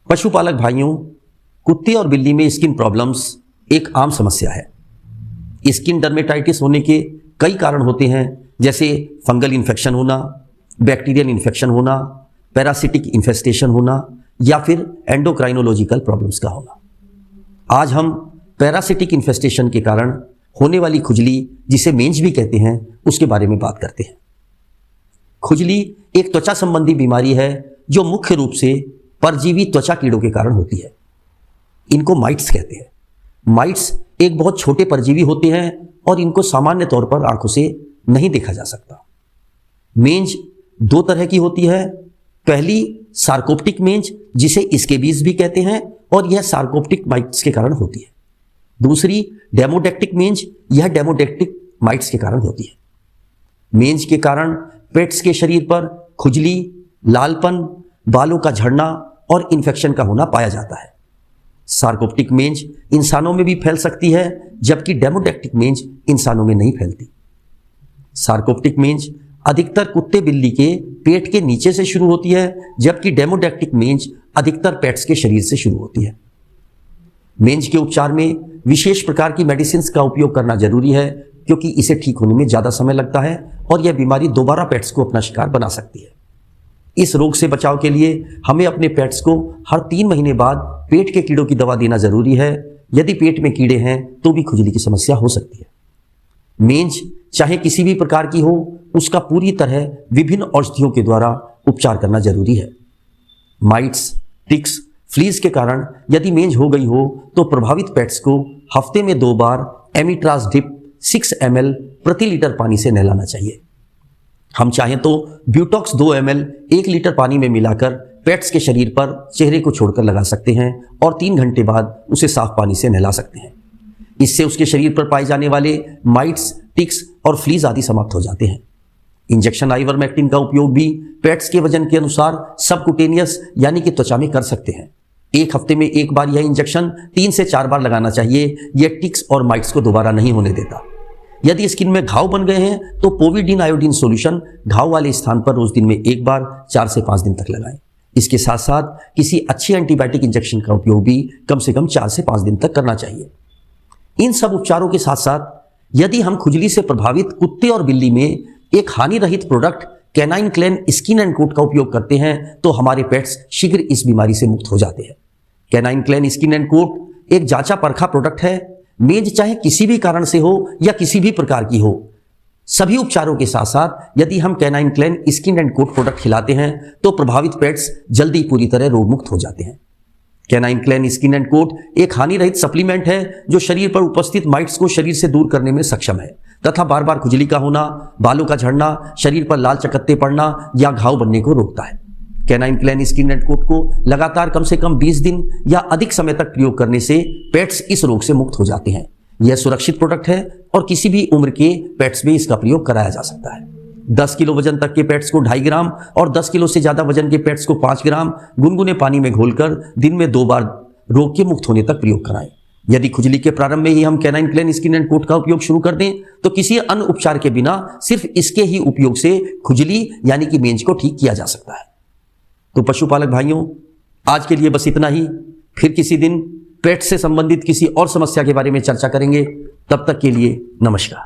पशुपालक भाइयों, कुत्ते और बिल्ली में स्किन प्रॉब्लम्स एक आम समस्या है। स्किन डर्मेटाइटिस होने के कई कारण होते हैं, जैसे फंगल इन्फेक्शन होना, बैक्टीरियल इन्फेक्शन होना, पैरासिटिक इन्फेस्टेशन होना या फिर एंडोक्राइनोलॉजिकल प्रॉब्लम्स का होना। आज हम पैरासिटिक इन्फेस्टेशन के कारण होने वाली खुजली, जिसे मेंज भी कहते हैं, उसके बारे में बात करते हैं। खुजली एक त्वचा संबंधी बीमारी है जो मुख्य रूप से परजीवी त्वचा कीड़ों के कारण होती है। इनको माइट्स कहते हैं। माइट्स एक बहुत छोटे परजीवी होते हैं और इनको सामान्य तौर पर आंखों से नहीं देखा जा सकता। मेंज दो तरह की होती है। पहली सार्कोप्टिक मेंज, जिसे स्केबीज भी कहते हैं, और यह सार्कोप्टिक माइट्स के कारण होती है। दूसरी डेमोडेक्टिक मेंज, यह डेमोडेक्टिक माइट्स के कारण होती है। मेंज के कारण पेट्स के शरीर पर खुजली, लालपन, बालों का झड़ना और इन्फेक्शन का होना पाया जाता है। सार्कोप्टिक मेंज इंसानों में भी फैल सकती है, जबकि डेमोडेक्टिक मेंज इंसानों में नहीं फैलती। सार्कोप्टिक मेंज अधिकतर कुत्ते बिल्ली के पेट के नीचे से शुरू होती है, जबकि डेमोडेक्टिक मेंज अधिकतर पेट्स के शरीर से शुरू होती है। मेंज के उपचार में विशेष प्रकार की मेडिसिन का उपयोग करना जरूरी है, क्योंकि इसे ठीक होने में ज्यादा समय लगता है और यह बीमारी दोबारा पेट्स को अपना शिकार बना सकती है। इस रोग से बचाव के लिए हमें अपने पेट्स को हर 3 महीने बाद पेट के कीड़ों की दवा देना जरूरी है। यदि पेट में कीड़े हैं तो भी खुजली की समस्या हो सकती है। मेंज चाहे किसी भी प्रकार की हो, उसका पूरी तरह विभिन्न औषधियों के द्वारा उपचार करना जरूरी है। माइट्स, टिक्स, फ्लीज के कारण यदि मेंज हो गई हो तो प्रभावित पेट्स को हफ्ते में 2 बार एमिट्राज डिप 6 ml प्रति लीटर पानी से नहलाना चाहिए। हम चाहें तो ब्यूटॉक्स 2 ml 1 लीटर पानी में मिलाकर पेट्स के शरीर पर चेहरे को छोड़कर लगा सकते हैं और 3 घंटे बाद उसे साफ पानी से नहला सकते हैं। इससे उसके शरीर पर पाए जाने वाले माइट्स, टिक्स और फ्लीज आदि समाप्त हो जाते हैं। इंजेक्शन आइवरमेक्टिन का उपयोग भी पेट्स के वजन के अनुसार सबकुटेनियस यानी कि त्वचा में कर सकते हैं। 1 हफ्ते में 1 बार यह इंजेक्शन 3 से 4 बार लगाना चाहिए। यह टिक्स और माइट्स को दोबारा नहीं होने देता। यदि स्किन में घाव बन गए हैं तो पोविडीन आयोडीन सॉल्यूशन घाव वाले स्थान पर रोज दिन में 1 बार 4 से 5 दिन तक लगाएं। इसके साथ साथ किसी अच्छी एंटीबायोटिक इंजेक्शन का उपयोग भी कम से कम 4 से 5 दिन तक करना चाहिए। इन सब उपचारों के साथ साथ यदि हम खुजली से प्रभावित कुत्ते और बिल्ली में एक हानि रहित product canine clean skin and coat का उपयोग करते हैं तो हमारे पेट्स शीघ्र इस बीमारी से मुक्त हो जाते हैं। Canine clean skin and coat एक जांचा परखा प्रोडक्ट है। मेंज चाहे किसी भी कारण से हो या किसी भी प्रकार की हो, सभी उपचारों के साथ साथ यदि हम canine clean skin and coat product खिलाते हैं तो प्रभावित पेट्स जल्दी पूरी तरह रोग मुक्त हो जाते हैं। Canine clean skin and coat एक हानि रहित सप्लीमेंट है जो शरीर पर उपस्थित माइट्स को शरीर से दूर करने में सक्षम है तथा बार बार खुजली का होना, बालों का झड़ना, शरीर पर लाल चकत्ते पड़ना या घाव बनने को रोकता है। Canine clean skin and coat को लगातार कम से कम 20 दिन या अधिक समय तक प्रयोग करने से पेट्स इस रोग से मुक्त हो जाते हैं। यह सुरक्षित प्रोडक्ट है और किसी भी उम्र के पेट्स में इसका प्रयोग कराया जा सकता है। 10 किलो वजन तक के पेट्स को 2.5 ग्राम और 10 किलो से ज्यादा वजन के पेट्स को 5 ग्राम गुनगुने पानी में घोलकर दिन में 2 बार रोग के मुक्त होने तक प्रयोग कराएं। यदि खुजली के प्रारंभ में ही हम canine clean skin and coat का उपयोग शुरू कर दें तो किसी अन्य उपचार के बिना सिर्फ इसके ही उपयोग से खुजली यानी कि मेंज को ठीक किया जा सकता है। तो पशुपालक भाइयों, आज के लिए बस इतना ही। फिर किसी दिन पेट से संबंधित किसी और समस्या के बारे में चर्चा करेंगे। तब तक के लिए नमस्कार।